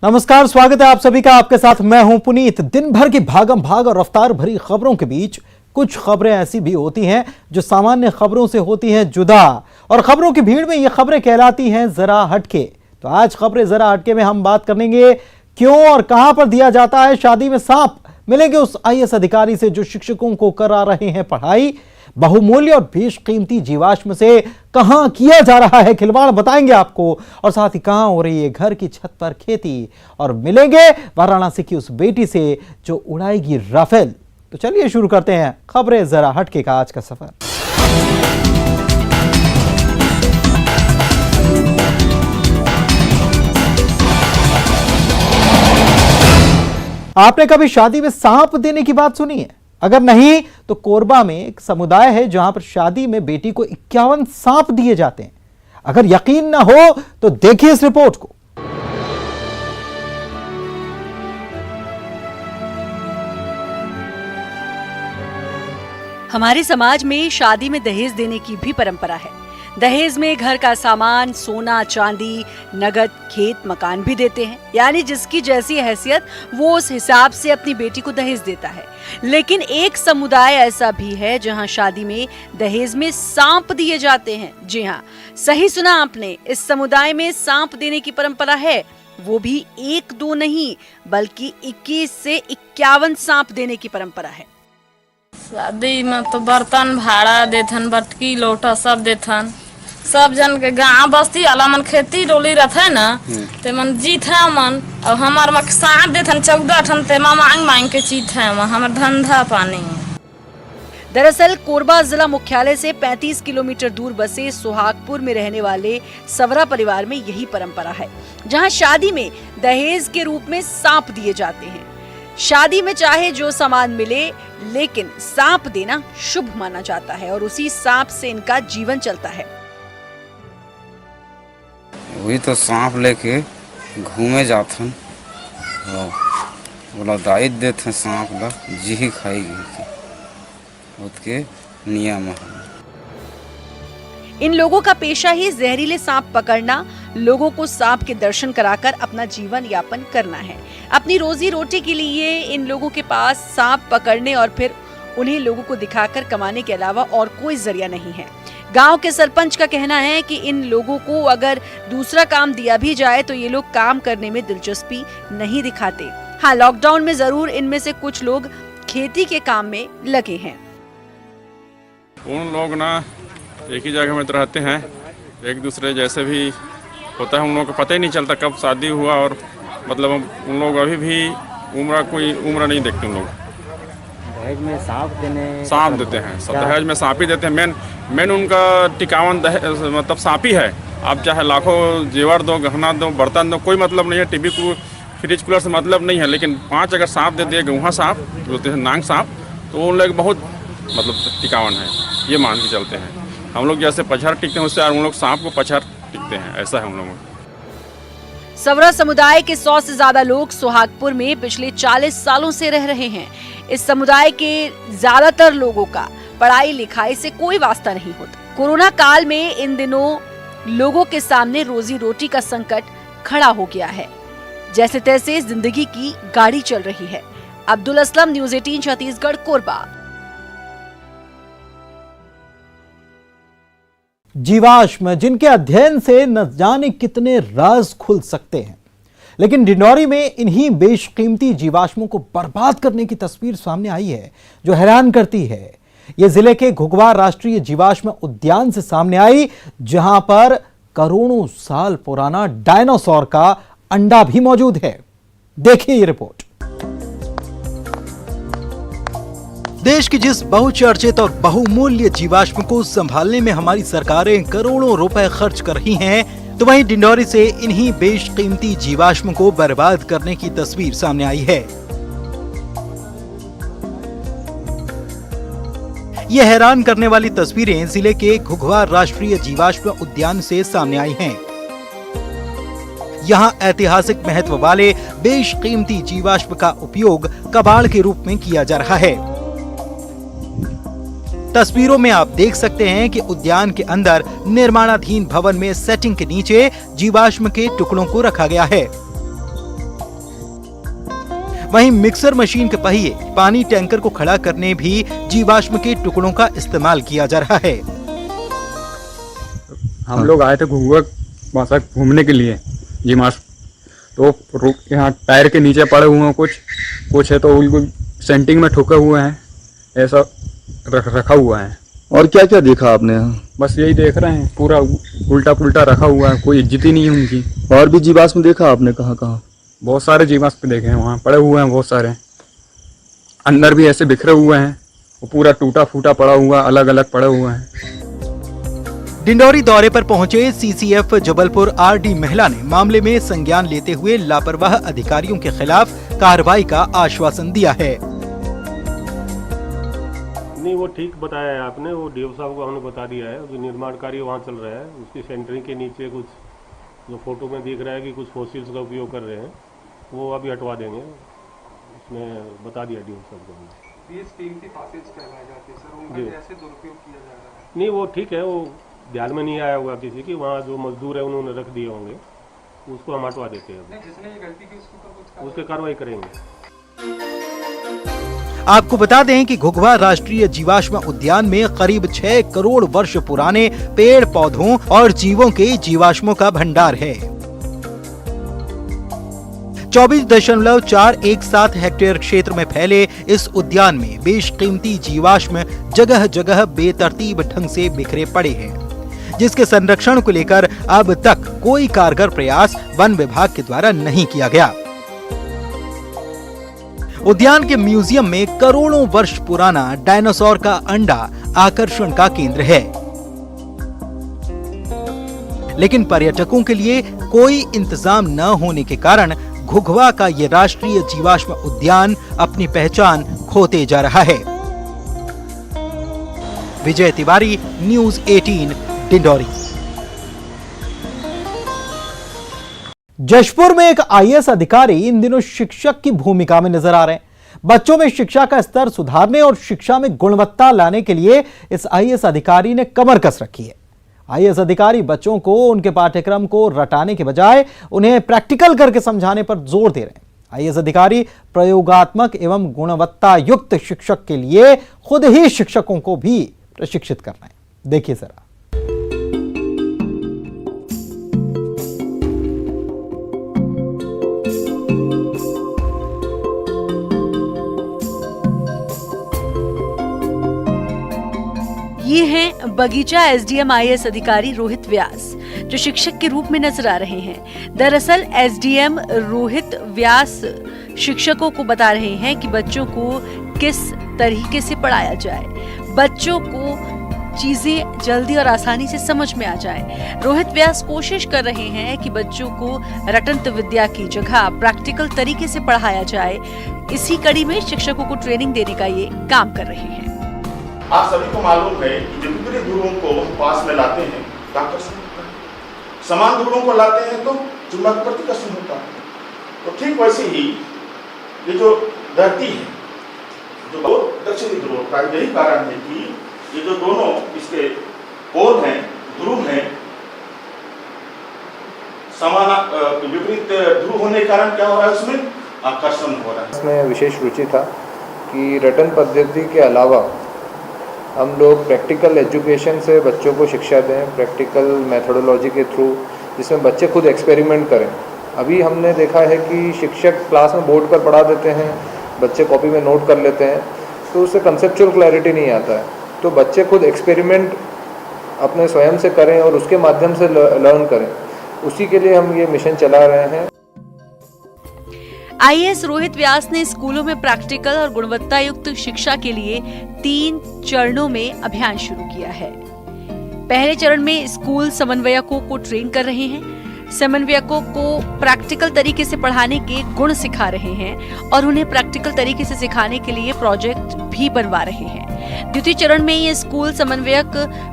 नमस्कार, स्वागत है आप सभी का। आपके साथ मैं हूं पुनीत। दिन भर की भागम भाग और रफ्तार भरी खबरों के बीच कुछ खबरें ऐसी भी होती हैं जो सामान्य खबरों से होती हैं जुदा, और खबरों की भीड़ में ये खबरें कहलाती हैं जरा हटके। तो आज खबरें जरा हटके में हम बात करेंगे क्यों और कहां पर दिया जाता है शादी में सांप। मिलेंगे उस आईएएस अधिकारी से जो शिक्षकों को करा रहे हैं पढ़ाई। बहुमूल्य और बेशकीमती जीवाश्म से कहां किया जा रहा है खिलवाड़, बताएंगे आपको। और साथ ही कहां हो रही है घर की छत पर खेती। और मिलेंगे वाराणसी की उस बेटी से जो उड़ाएगी राफेल। तो चलिए शुरू करते हैं खबरें जरा हटके का आज का सफर। आपने कभी शादी में सांप देने की बात सुनी है? अगर नहीं तो कोरबा में एक समुदाय है जहां पर शादी में बेटी को 51 सांप दिए जाते हैं। अगर यकीन ना हो तो देखिए इस रिपोर्ट को। हमारे समाज में शादी में दहेज देने की भी परंपरा है। दहेज में घर का सामान, सोना, चांदी, नगद, खेत, मकान भी देते हैं। यानी जिसकी जैसी हैसियत वो उस हिसाब से अपनी बेटी को दहेज देता है। लेकिन एक समुदाय ऐसा भी है जहां शादी में दहेज में सांप दिए जाते हैं। जी हाँ, सही सुना आपने, इस समुदाय में सांप देने की परंपरा है। वो भी 1-2 नहीं बल्कि 21 से 51 सांप देने की परंपरा है। शादी में तो बर्तन भाड़ा देथन, बटकी लोटा सब देथन। सब जन के गाँव बस्ती वाला मन खेती डोली रहता है ना, ते मन जीत है मन। और हमार में साथ देथन 14 ठन, ते मांग मांग के जीत है हमार धंधा पानी। दरअसल कोरबा जिला मुख्यालय से 35 किलोमीटर दूर बसे सुहागपुर में रहने वाले सवरा परिवार में यही परंपरा है, जहां शादी में दहेज के रूप में सांप दिए जाते हैं। शादी में चाहे जो सामान मिले, लेकिन सांप देना शुभ माना जाता है और उसी सांप से इनका जीवन चलता है। वही तो सांप लेके घूमे जाथन, बोला दाई देते सांप ला जी खाएगी उसके नियम है। इन लोगों का पेशा ही जहरीले सांप पकड़ना, लोगों को सांप के दर्शन कराकर अपना जीवन यापन करना है। अपनी रोजी रोटी के लिए इन लोगों के पास सांप पकड़ने और फिर उन्हें लोगों को दिखाकर कमाने के अलावा और कोई जरिया नहीं है। गांव के सरपंच का कहना है कि इन लोगों को अगर दूसरा काम दिया भी जाए तो ये लोग काम करने में दिलचस्पी नहीं दिखाते। हाँ, लॉकडाउन में जरूर इनमें से कुछ लोग खेती के काम में लगे हैं। उन लोग ना एक ही जगह में तो रहते हैं, एक दूसरे जैसे भी होता है। उन लोगों को पता ही नहीं चलता कब शादी हुआ, और मतलब उन लोग अभी भी कोई उम्र नहीं देखते। उन लोग दहेज में सांप देते हैं, सब दहेज में सांप ही देते हैं। मेन उनका टिकावन मतलब सांप ही है। आप चाहे लाखों जेवर दो, गहना दो, बर्तन दो, कोई मतलब नहीं है। टीवी को फ्रिज कूलर से मतलब नहीं है। लेकिन 5 अगर सांप दे दिए, गौहा सांप बोलते हैं, नांग सांप, तो उन लोग बहुत मतलब टिकावन है, ये मान के चलते हैं। हम लोग जैसे पछाड़ टिकते हैं उससे उन लोग सांप को पछाड़ टिकते हैं, ऐसा है हम लोगों। सवरा समुदाय के 100 से ज्यादा लोग सुहागपुर में पिछले 40 सालों से रह रहे हैं। इस समुदाय के ज्यादातर लोगों का पढ़ाई लिखाई से कोई वास्ता नहीं होता। कोरोना काल में इन दिनों लोगों के सामने रोजी रोटी का संकट खड़ा हो गया है। जैसे तैसे जिंदगी की गाड़ी चल रही है। अब्दुल असलम, न्यूज़ 18 छत्तीसगढ़, कोरबा। जीवाश्म जिनके अध्ययन से न जाने कितने राज खुल सकते हैं, लेकिन डिंडौरी में इन्हीं बेशकीमती जीवाश्मों को बर्बाद करने की तस्वीर सामने आई है जो हैरान करती है। यह जिले के घुघवा राष्ट्रीय जीवाश्म उद्यान से सामने आई, जहां पर करोड़ों साल पुराना डायनासोर का अंडा भी मौजूद है। देखिए ये रिपोर्ट। देश की जिस बहुचर्चित और बहुमूल्य जीवाश्म को संभालने में हमारी सरकारें करोड़ों रुपए खर्च कर रही हैं, तो वहीं डिंडौरी से इन्हीं बेशकीमती जीवाश्म को बर्बाद करने की तस्वीर सामने आई है। ये हैरान करने वाली तस्वीरें जिले के घुघवा राष्ट्रीय जीवाश्म उद्यान से सामने आई हैं। यहाँ ऐतिहासिक महत्व वाले बेशकीमती जीवाश्म का उपयोग कबाड़ के रूप में किया जा रहा है। तस्वीरों में आप देख सकते हैं कि उद्यान के अंदर निर्माणाधीन भवन में सेटिंग के नीचे जीवाश्म के टुकड़ों को रखा गया है। वहीं मिक्सर मशीन के पहिए, पानी टैंकर को खड़ा करने भी जीवाश्म के टुकड़ों का इस्तेमाल किया जा रहा है। हम लोग आए थे घूमने घूमने के लिए जीवाश्म, तो यहाँ टायर के नीचे पड़े हुए हैं, कुछ है तो बिल्कुल सेंटिंग में ठुके हुए हैं, ऐसा रखा हुआ है। और क्या क्या देखा आपने यहाँ? बस यही देख रहे हैं, पूरा उल्टा पुल्टा रखा हुआ है, कोई इज्जत ही नहीं है उनकी। और भी जीवाश्म देखा आपने? कहाँ कहाँ? बहुत सारे जीवाश्म देखे हैं, वहाँ पड़े हुए हैं बहुत सारे, अंदर भी ऐसे बिखरे हुए हैं, वो पूरा टूटा फूटा पड़ा हुआ, अलग अलग पड़े हुए हैं। डिंडौरी दौरे पर पहुंचे सीसीएफ जबलपुर आरडी महिला ने मामले में संज्ञान लेते हुए लापरवाह अधिकारियों के खिलाफ कार्रवाई का आश्वासन दिया है। नहीं, वो ठीक बताया है आपने, वो डीओ साहब को हमने बता दिया है। जो निर्माण कार्य वहाँ चल रहा है, उसकी सेंटरिंग के नीचे कुछ जो फोटो में दिख रहा है कि कुछ फोसिल्स का उपयोग कर रहे हैं, वो अभी हटवा देंगे, उसमें बता दिया डीओ साहब को हमने। नहीं, वो ठीक है, वो ध्यान में नहीं आया होगा किसी की, वहाँ जो मजदूर है उन्होंने रख दिए होंगे, उसको हम हटवा देते हैं, जिसने ये गलती की उसके कार्रवाई करेंगे। आपको बता दें कि घुघवा राष्ट्रीय जीवाश्म उद्यान में करीब 6 करोड़ वर्ष पुराने पेड़ पौधों और जीवों के जीवाश्मों का भंडार है। 24.417 हेक्टेयर क्षेत्र में फैले इस उद्यान में बेशकीमती जीवाश्म जगह जगह बेतरतीब ढंग से बिखरे पड़े हैं, जिसके संरक्षण को लेकर अब तक कोई कारगर प्रयास वन विभाग के द्वारा नहीं किया गया। उद्यान के म्यूजियम में करोड़ों वर्ष पुराना डायनासोर का अंडा आकर्षण का केंद्र है, लेकिन पर्यटकों के लिए कोई इंतजाम न होने के कारण घुघवा का ये राष्ट्रीय जीवाश्म उद्यान अपनी पहचान खोते जा रहा है। विजय तिवारी, न्यूज़ 18, डिंडौरी। जशपुर में एक आईएएस अधिकारी इन दिनों शिक्षक की भूमिका में नजर आ रहे हैं। बच्चों में शिक्षा का स्तर सुधारने और शिक्षा में गुणवत्ता लाने के लिए इस आईएएस अधिकारी ने कमर कस रखी है। आईएएस अधिकारी बच्चों को उनके पाठ्यक्रम को रटाने के बजाय उन्हें प्रैक्टिकल करके समझाने पर जोर दे रहे हैं। आईएएस अधिकारी प्रयोगात्मक एवं गुणवत्ता युक्त शिक्षक के लिए खुद ही शिक्षकों को भी प्रशिक्षित कर रहे हैं। देखिए जरा। ये हैं बगीचा एसडीएम आईएएस अधिकारी रोहित व्यास, जो शिक्षक के रूप में नजर आ रहे हैं। दरअसल एसडीएम रोहित व्यास शिक्षकों को बता रहे हैं कि बच्चों को किस तरीके से पढ़ाया जाए, बच्चों को चीजें जल्दी और आसानी से समझ में आ जाएं। रोहित व्यास कोशिश कर रहे हैं कि बच्चों को रटंत विद्या की जगह प्रैक्टिकल तरीके से पढ़ाया जाए। इसी कड़ी में शिक्षकों को ट्रेनिंग देने का ये काम कर रहे हैं। आप सभी को मालूम है कि विपरीत ध्रुवों को हम पास में लाते हैं तो आकर्षण होता है, समान ध्रुवों को लाते हैं तो चुंबक प्रतिकर्षण होता है। तो ठीक वैसे ही ये जो धरती है, जो दक्षिणी ध्रुव का, यही कारण है कि ये जो दोनों इसके पोल हैं, ध्रुव हैं, समान विपरीत ध्रुव होने के कारण क्या हो रहा है, उसमें आकर्षण हो रहा है। इसमें विशेष रुचि था कि रटन पद्धति के अलावा हम लोग प्रैक्टिकल एजुकेशन से बच्चों को शिक्षा दें, प्रैक्टिकल मेथोडोलॉजी के थ्रू, जिसमें बच्चे खुद एक्सपेरिमेंट करें। अभी हमने देखा है कि शिक्षक क्लास में बोर्ड पर पढ़ा देते हैं, बच्चे कॉपी में नोट कर लेते हैं, तो उससे कंसेप्चुअल क्लैरिटी नहीं आता है। तो बच्चे खुद एक्सपेरिमेंट अपने स्वयं से करें और उसके माध्यम से लर्न करें, उसी के लिए हम ये मिशन चला रहे हैं। आईएएस रोहित व्यास ने स्कूलों में प्रैक्टिकल और गुणवत्ता युक्त शिक्षा के लिए 3 चरणों में अभियान शुरू किया है। पहले चरण में स्कूल समन्वयकों को ट्रेन कर रहे हैं, समन्वयकों को प्रैक्टिकल तरीके से पढ़ाने के गुण सिखा रहे हैं और उन्हें प्रैक्टिकल तरीके से सिखाने के लिए प्रोजेक्ट भी बनवा रहे हैं। द्वितीय चरण में ये स्कूल समन्वयक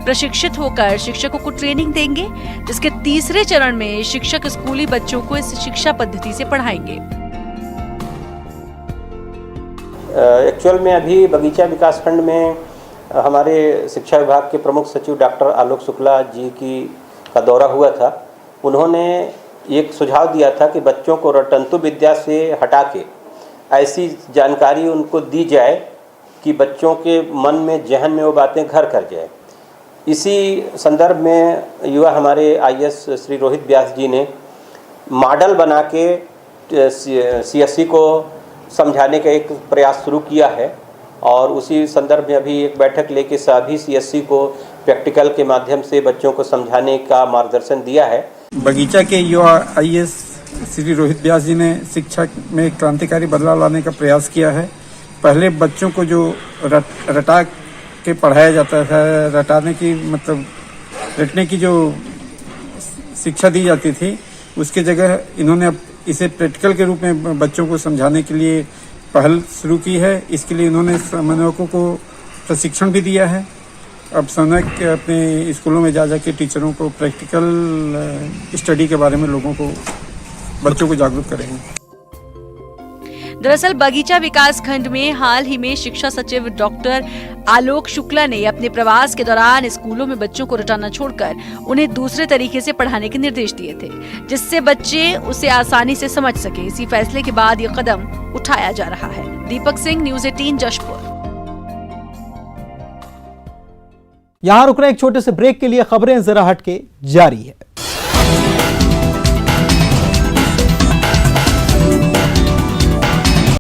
प्रशिक्षित होकर शिक्षकों को ट्रेनिंग देंगे, जिसके तीसरे चरण में शिक्षक स्कूली बच्चों को इस शिक्षा पद्धति से पढ़ाएंगे। एक्चुअल में अभी बगीचा विकासखंड में हमारे शिक्षा विभाग के प्रमुख सचिव डॉक्टर आलोक शुक्ला जी का दौरा हुआ था। उन्होंने एक सुझाव दिया था कि बच्चों को रटंतु विद्या से हटा के ऐसी जानकारी उनको दी जाए कि बच्चों के मन में, जहन में वो बातें घर कर जाए। इसी संदर्भ में युवा हमारे IAS श्री रोहित व्यास जी ने मॉडल बना के CSC को समझाने का एक प्रयास शुरू किया है और उसी संदर्भ में अभी एक बैठक लेके सभी CSC को प्रैक्टिकल के माध्यम से बच्चों को समझाने का मार्गदर्शन दिया है। बगीचा के युवा IAS श्री रोहित व्यास जी ने शिक्षा में क्रांतिकारी बदलाव लाने का प्रयास किया है। पहले बच्चों को जो रटा के पढ़ाया जाता था, रटाने की मतलब रटने की जो शिक्षा दी जाती थी, उसके जगह इन्होंने अब इसे प्रैक्टिकल के रूप में बच्चों को समझाने के लिए पहल शुरू की है। इसके लिए इन्होंने समन्वयकों को प्रशिक्षण भी दिया है। अब समन्वयक अपने स्कूलों में जा के टीचरों को प्रैक्टिकल स्टडी के बारे में लोगों को, बच्चों को जागरूक करेंगे। दरअसल बगीचा विकास खंड में हाल ही में शिक्षा सचिव डॉक्टर आलोक शुक्ला ने अपने प्रवास के दौरान स्कूलों में बच्चों को रटाना छोड़कर उन्हें दूसरे तरीके से पढ़ाने के निर्देश दिए थे, जिससे बच्चे उसे आसानी से समझ सके। इसी फैसले के बाद ये कदम उठाया जा रहा है। दीपक सिंह, न्यूज़ 18 जशपुर। यहां रुकना एक छोटे से ब्रेक के लिए, खबरें जरा हटके जारी है।